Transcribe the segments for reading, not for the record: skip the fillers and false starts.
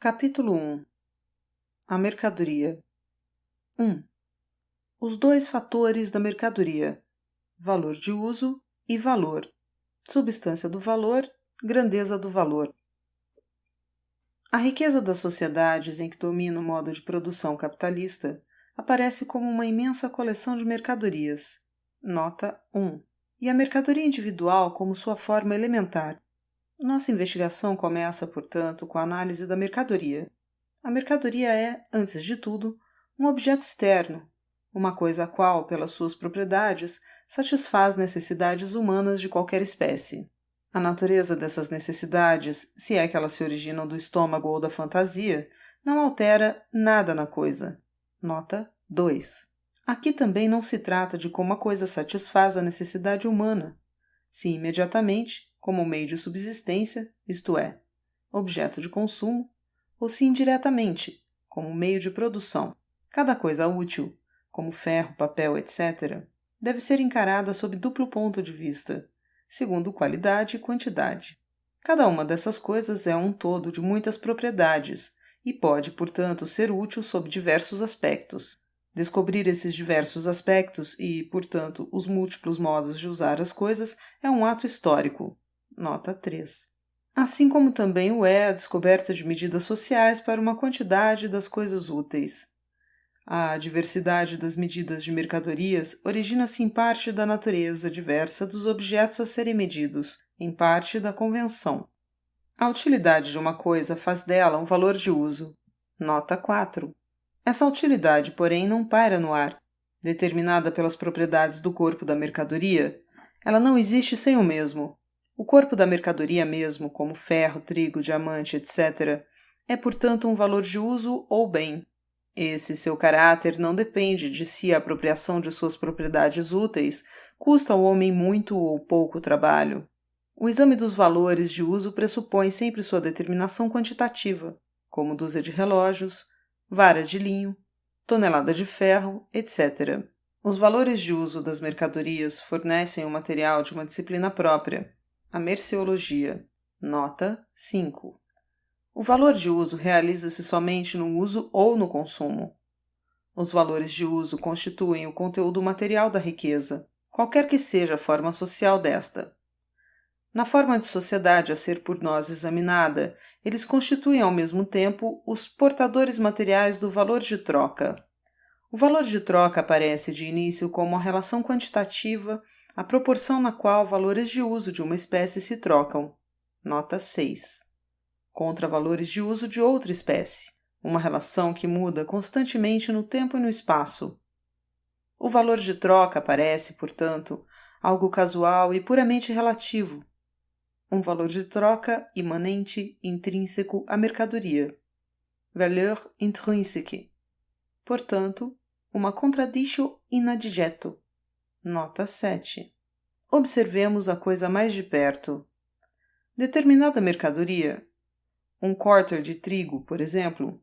Capítulo 1. A mercadoria. 1. Os dois fatores da mercadoria: valor de uso e valor, substância do valor, grandeza do valor. A riqueza das sociedades em que domina o modo de produção capitalista aparece como uma imensa coleção de mercadorias. Nota 1. E a mercadoria individual como sua forma elementar. Nossa investigação começa, portanto, com a análise da mercadoria. A mercadoria é, antes de tudo, um objeto externo, uma coisa a qual, pelas suas propriedades, satisfaz necessidades humanas de qualquer espécie. A natureza dessas necessidades, se é que elas se originam do estômago ou da fantasia, não altera nada na coisa. Nota 2. Aqui também não se trata de como a coisa satisfaz a necessidade humana, se imediatamente, como meio de subsistência, isto é, objeto de consumo, ou se indiretamente, como meio de produção. Cada coisa útil, como ferro, papel, etc., deve ser encarada sob duplo ponto de vista, segundo qualidade e quantidade. Cada uma dessas coisas é um todo de muitas propriedades e pode, portanto, ser útil sob diversos aspectos. Descobrir esses diversos aspectos e, portanto, os múltiplos modos de usar as coisas é um ato histórico. Nota 3. Assim como também o é a descoberta de medidas sociais para uma quantidade das coisas úteis. A diversidade das medidas de mercadorias origina-se em parte da natureza diversa dos objetos a serem medidos, em parte da convenção. A utilidade de uma coisa faz dela um valor de uso. Nota 4. Essa utilidade, porém, não paira no ar. Determinada pelas propriedades do corpo da mercadoria, ela não existe sem o mesmo. O corpo da mercadoria mesmo, como ferro, trigo, diamante, etc., é, portanto, um valor de uso ou bem. Esse seu caráter não depende de se a apropriação de suas propriedades úteis custa ao homem muito ou pouco trabalho. O exame dos valores de uso pressupõe sempre sua determinação quantitativa, como dúzia de relógios, vara de linho, tonelada de ferro, etc. Os valores de uso das mercadorias fornecem o material de uma disciplina própria, a merceologia. Nota 5. O valor de uso realiza-se somente no uso ou no consumo. Os valores de uso constituem o conteúdo material da riqueza, qualquer que seja a forma social desta. Na forma de sociedade a ser por nós examinada, eles constituem ao mesmo tempo os portadores materiais do valor de troca. O valor de troca aparece de início como a relação quantitativa, a proporção na qual valores de uso de uma espécie se trocam. Nota 6. Contra valores de uso de outra espécie, uma relação que muda constantemente no tempo e no espaço. O valor de troca parece, portanto, algo casual e puramente relativo, um valor de troca imanente, intrínseco à mercadoria. Valeur intrinsèque. Portanto, uma contradiction in adjecto. Nota 7. Observemos a coisa mais de perto. Determinada mercadoria, um quarter de trigo, por exemplo,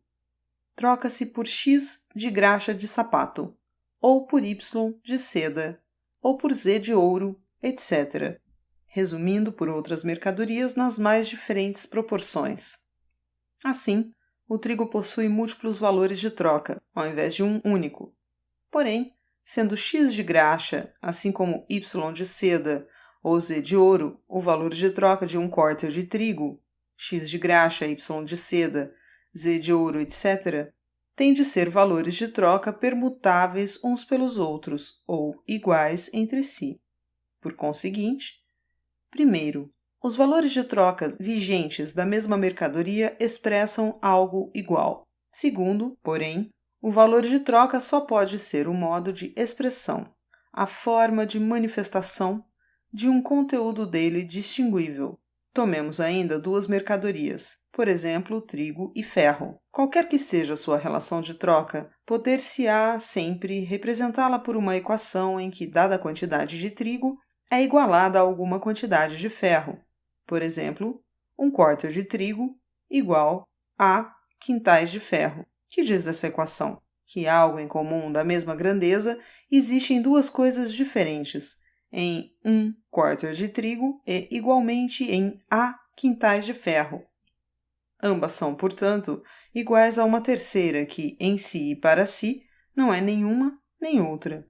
troca-se por X de graxa de sapato, ou por Y de seda, ou por Z de ouro, etc., resumindo por outras mercadorias nas mais diferentes proporções. Assim, o trigo possui múltiplos valores de troca, ao invés de um único. Porém, sendo X de graxa, assim como Y de seda ou Z de ouro, o valor de troca de um quarter de trigo, X de graxa, Y de seda, Z de ouro, etc., tem de ser valores de troca permutáveis uns pelos outros, ou iguais entre si. Por conseguinte, primeiro, os valores de troca vigentes da mesma mercadoria expressam algo igual. Segundo, porém, o valor de troca só pode ser o modo de expressão, a forma de manifestação de um conteúdo dele distinguível. Tomemos ainda duas mercadorias, por exemplo, trigo e ferro. Qualquer que seja a sua relação de troca, poder-se-á sempre representá-la por uma equação em que, dada a quantidade de trigo, é igualada a alguma quantidade de ferro. Por exemplo, um quarter de trigo igual a quintais de ferro. Que diz essa equação? Que algo em comum da mesma grandeza existe em duas coisas diferentes, em um quarter de trigo e igualmente em A quintais de ferro. Ambas são, portanto, iguais a uma terceira que, em si e para si, não é nenhuma nem outra.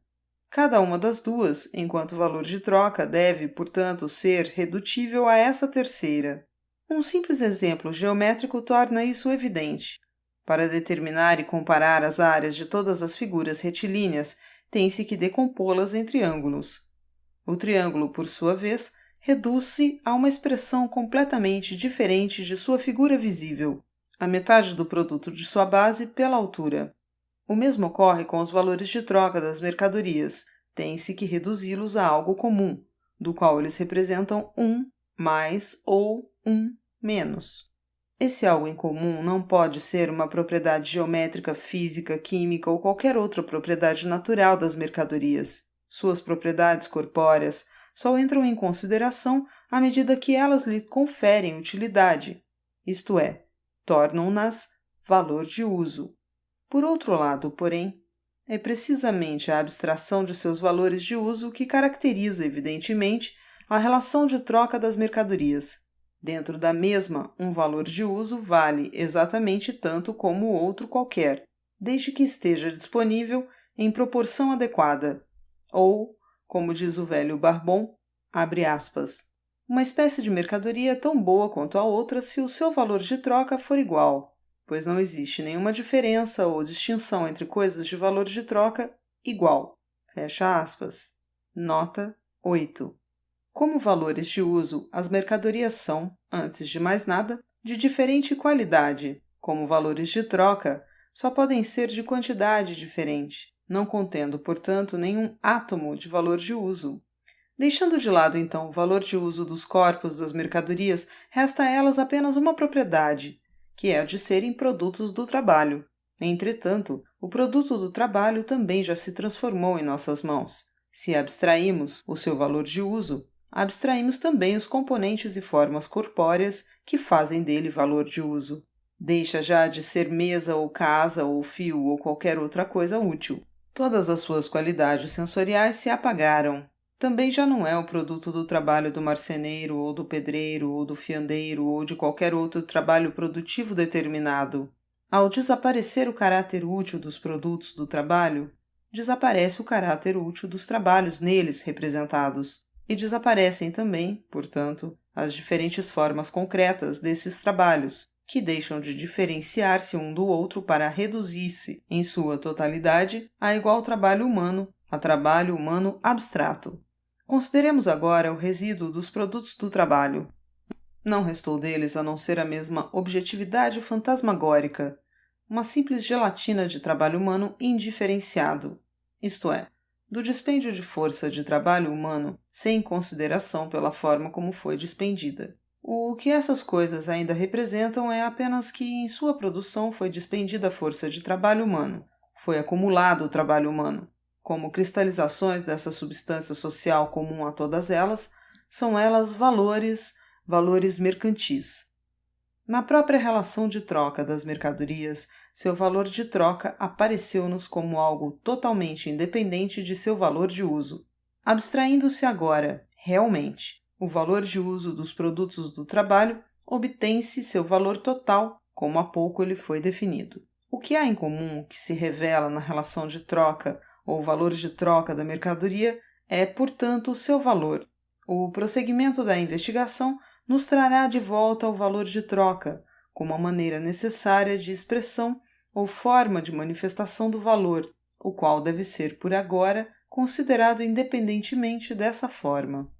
Cada uma das duas, enquanto valor de troca, deve, portanto, ser redutível a essa terceira. Um simples exemplo geométrico torna isso evidente. Para determinar e comparar as áreas de todas as figuras retilíneas, tem-se que decompô-las em triângulos. O triângulo, por sua vez, reduz-se a uma expressão completamente diferente de sua figura visível, a metade do produto de sua base pela altura. O mesmo ocorre com os valores de troca das mercadorias. Tem-se que reduzi-los a algo comum, do qual eles representam 1 mais ou 1 menos. Esse algo em comum não pode ser uma propriedade geométrica, física, química ou qualquer outra propriedade natural das mercadorias. Suas propriedades corpóreas só entram em consideração à medida que elas lhe conferem utilidade, isto é, tornam-nas valor de uso. Por outro lado, porém, é precisamente a abstração de seus valores de uso que caracteriza, evidentemente, a relação de troca das mercadorias. Dentro da mesma, um valor de uso vale exatamente tanto como o outro qualquer, desde que esteja disponível em proporção adequada, ou, como diz o velho Barbon, abre aspas, uma espécie de mercadoria é tão boa quanto a outra se o seu valor de troca for igual, pois não existe nenhuma diferença ou distinção entre coisas de valor de troca igual. Fecha aspas. Nota 8. Como valores de uso, as mercadorias são, antes de mais nada, de diferente qualidade. Como valores de troca, só podem ser de quantidade diferente, não contendo, portanto, nenhum átomo de valor de uso. Deixando de lado, então, o valor de uso dos corpos das mercadorias, resta a elas apenas uma propriedade, que é a de serem produtos do trabalho. Entretanto, o produto do trabalho também já se transformou em nossas mãos. Se abstraímos o seu valor de uso, abstraímos também os componentes e formas corpóreas que fazem dele valor de uso. Deixa já de ser mesa ou casa ou fio ou qualquer outra coisa útil. Todas as suas qualidades sensoriais se apagaram. Também já não é o produto do trabalho do marceneiro ou do pedreiro ou do fiandeiro ou de qualquer outro trabalho produtivo determinado. Ao desaparecer o caráter útil dos produtos do trabalho, desaparece o caráter útil dos trabalhos neles representados. E desaparecem também, portanto, as diferentes formas concretas desses trabalhos, que deixam de diferenciar-se um do outro para reduzir-se, em sua totalidade, a igual trabalho humano, a trabalho humano abstrato. Consideremos agora o resíduo dos produtos do trabalho. Não restou deles a não ser a mesma objetividade fantasmagórica, uma simples gelatina de trabalho humano indiferenciado, isto é, do dispêndio de força de trabalho humano sem consideração pela forma como foi despendida. O que essas coisas ainda representam é apenas que em sua produção foi despendida a força de trabalho humano, foi acumulado o trabalho humano. Como cristalizações dessa substância social comum a todas elas, são elas valores mercantis. Na própria relação de troca das mercadorias, seu valor de troca apareceu-nos como algo totalmente independente de seu valor de uso. Abstraindo-se agora, realmente, o valor de uso dos produtos do trabalho, obtém-se seu valor total, como há pouco ele foi definido. O que há em comum que se revela na relação de troca ou valor de troca da mercadoria é, portanto, o seu valor. O prosseguimento da investigação nos trará de volta ao valor de troca, como a maneira necessária de expressão ou forma de manifestação do valor, o qual deve ser, por agora, considerado independentemente dessa forma.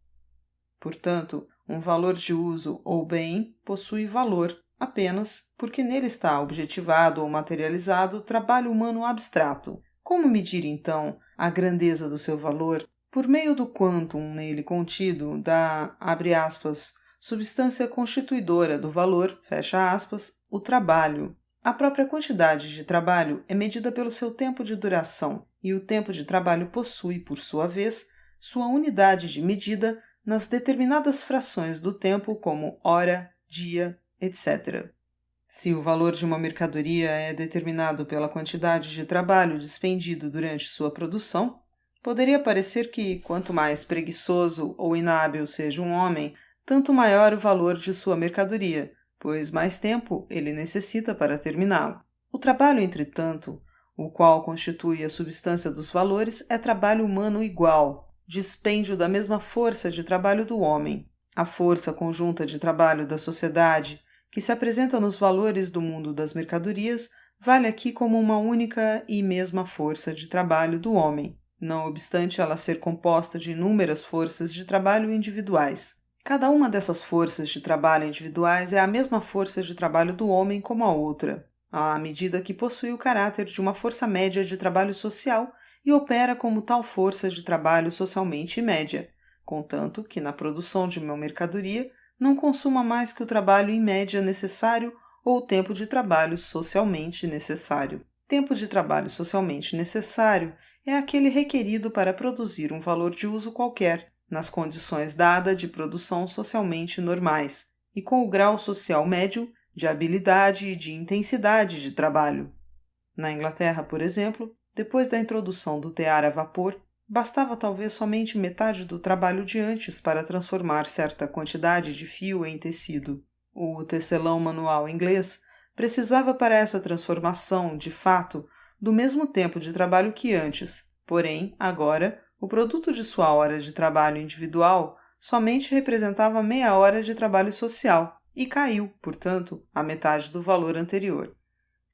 Portanto, um valor de uso ou bem possui valor apenas porque nele está objetivado ou materializado o trabalho humano abstrato. Como medir, então, a grandeza do seu valor? Por meio do quantum nele contido da, abre aspas, substância constituidora do valor, fecha aspas, o trabalho. A própria quantidade de trabalho é medida pelo seu tempo de duração, e o tempo de trabalho possui, por sua vez, sua unidade de medida nas determinadas frações do tempo como hora, dia, etc. Se o valor de uma mercadoria é determinado pela quantidade de trabalho despendido durante sua produção, poderia parecer que, quanto mais preguiçoso ou inábil seja um homem, tanto maior o valor de sua mercadoria, pois mais tempo ele necessita para terminá-lo. O trabalho, entretanto, o qual constitui a substância dos valores, é trabalho humano igual, dispêndio da mesma força de trabalho do homem. A força conjunta de trabalho da sociedade, que se apresenta nos valores do mundo das mercadorias, vale aqui como uma única e mesma força de trabalho do homem, não obstante ela ser composta de inúmeras forças de trabalho individuais. Cada uma dessas forças de trabalho individuais é a mesma força de trabalho do homem como a outra, à medida que possui o caráter de uma força média de trabalho social e opera como tal força de trabalho socialmente média, contanto que na produção de uma mercadoria não consuma mais que o trabalho em média necessário ou o tempo de trabalho socialmente necessário. Tempo de trabalho socialmente necessário é aquele requerido para produzir um valor de uso qualquer, nas condições dadas de produção socialmente normais, e com o grau social médio de habilidade e de intensidade de trabalho. Na Inglaterra, por exemplo, depois da introdução do tear a vapor, bastava talvez somente metade do trabalho de antes para transformar certa quantidade de fio em tecido. O tecelão manual inglês precisava para essa transformação, de fato, do mesmo tempo de trabalho que antes, porém, agora, o produto de sua hora de trabalho individual somente representava meia hora de trabalho social e caiu, portanto, à metade do valor anterior.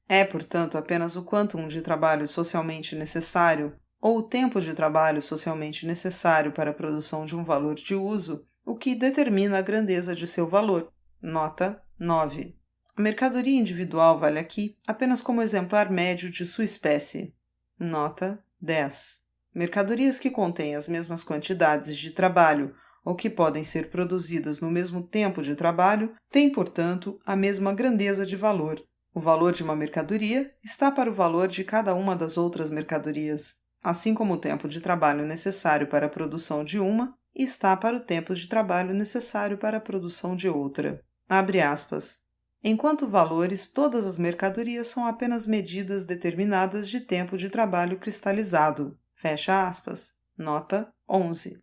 É, portanto, apenas o quantum de trabalho socialmente necessário ou o tempo de trabalho socialmente necessário para a produção de um valor de uso o que determina a grandeza de seu valor. Nota 9. A mercadoria individual vale aqui apenas como exemplar médio de sua espécie. Nota 10. Mercadorias que contêm as mesmas quantidades de trabalho ou que podem ser produzidas no mesmo tempo de trabalho têm, portanto, a mesma grandeza de valor. O valor de uma mercadoria está para o valor de cada uma das outras mercadorias, assim como o tempo de trabalho necessário para a produção de uma está para o tempo de trabalho necessário para a produção de outra. Abre aspas. Enquanto valores, todas as mercadorias são apenas medidas determinadas de tempo de trabalho cristalizado. Fecha aspas. Nota 11.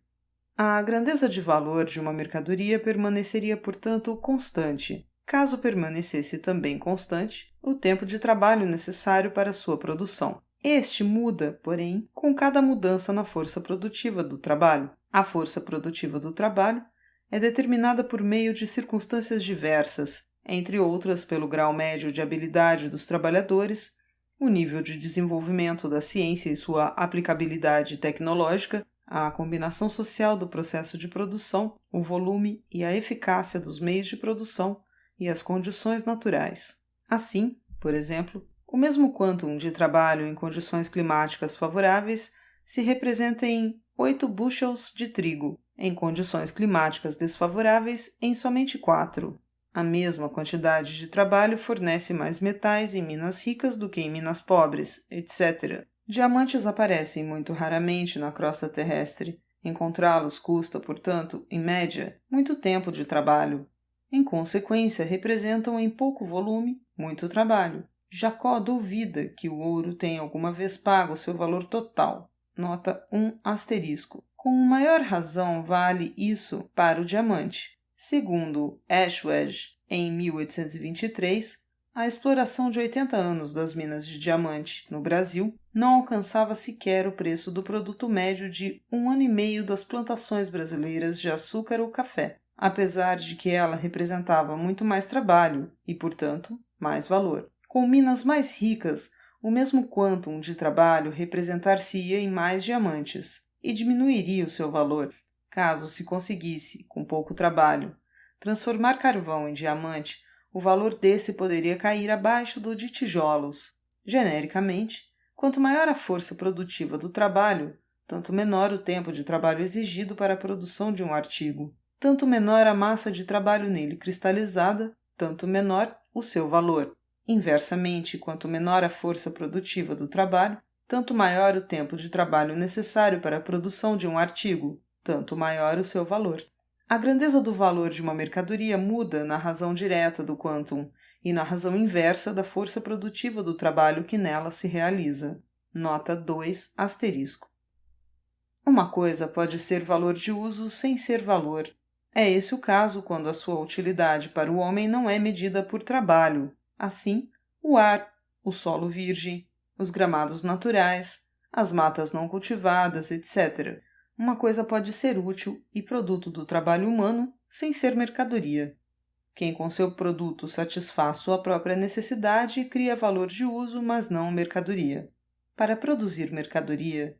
A grandeza de valor de uma mercadoria permaneceria, portanto, constante, caso permanecesse também constante o tempo de trabalho necessário para sua produção. Este muda, porém, com cada mudança na força produtiva do trabalho. A força produtiva do trabalho é determinada por meio de circunstâncias diversas, entre outras pelo grau médio de habilidade dos trabalhadores, o nível de desenvolvimento da ciência e sua aplicabilidade tecnológica, a combinação social do processo de produção, o volume e a eficácia dos meios de produção e as condições naturais. Assim, por exemplo, o mesmo quantum de trabalho em condições climáticas favoráveis se representa em 8 bushels de trigo, em condições climáticas desfavoráveis em somente 4. A mesma quantidade de trabalho fornece mais metais em minas ricas do que em minas pobres, etc. Diamantes aparecem muito raramente na crosta terrestre. Encontrá-los custa, portanto, em média, muito tempo de trabalho. Em consequência, representam em pouco volume muito trabalho. Jacó duvida que o ouro tenha alguma vez pago seu valor total. Nota 1 asterisco. Com maior razão vale isso para o diamante. Segundo Ashwedge, em 1823, a exploração de 80 anos das minas de diamante no Brasil não alcançava sequer o preço do produto médio de 1 ano e meio das plantações brasileiras de açúcar ou café, apesar de que ela representava muito mais trabalho e, portanto, mais valor. Com minas mais ricas, o mesmo quantum de trabalho representar-se-ia em mais diamantes e diminuiria o seu valor, caso se conseguisse, com pouco trabalho, transformar carvão em diamante. O valor desse poderia cair abaixo do de tijolos. Genericamente, quanto maior a força produtiva do trabalho, tanto menor o tempo de trabalho exigido para a produção de um artigo. Tanto menor a massa de trabalho nele cristalizada, tanto menor o seu valor. Inversamente, quanto menor a força produtiva do trabalho, tanto maior o tempo de trabalho necessário para a produção de um artigo, tanto maior o seu valor. A grandeza do valor de uma mercadoria muda na razão direta do quantum e na razão inversa da força produtiva do trabalho que nela se realiza. Nota 2 asterisco. Uma coisa pode ser valor de uso sem ser valor. É esse o caso quando a sua utilidade para o homem não é medida por trabalho. Assim, o ar, o solo virgem, os gramados naturais, as matas não cultivadas, etc. Uma coisa pode ser útil e produto do trabalho humano sem ser mercadoria. Quem com seu produto satisfaz sua própria necessidade cria valor de uso, mas não mercadoria. Para produzir mercadoria,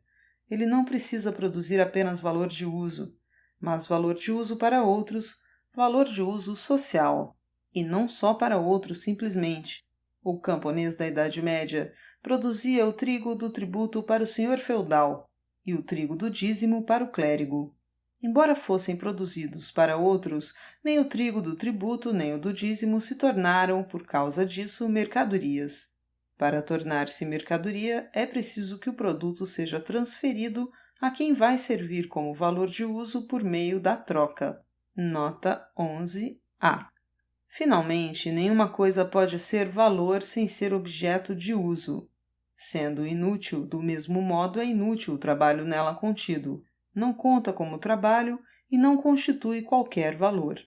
ele não precisa produzir apenas valor de uso, mas valor de uso para outros, valor de uso social, e não só para outros simplesmente. O camponês da Idade Média produzia o trigo do tributo para o senhor feudal e o trigo do dízimo para o clérigo. Embora fossem produzidos para outros, nem o trigo do tributo nem o do dízimo se tornaram, por causa disso, mercadorias. Para tornar-se mercadoria, é preciso que o produto seja transferido a quem vai servir como valor de uso por meio da troca. Nota 11a. Finalmente, nenhuma coisa pode ser valor sem ser objeto de uso. Sendo inútil, do mesmo modo é inútil o trabalho nela contido. Não conta como trabalho e não constitui qualquer valor.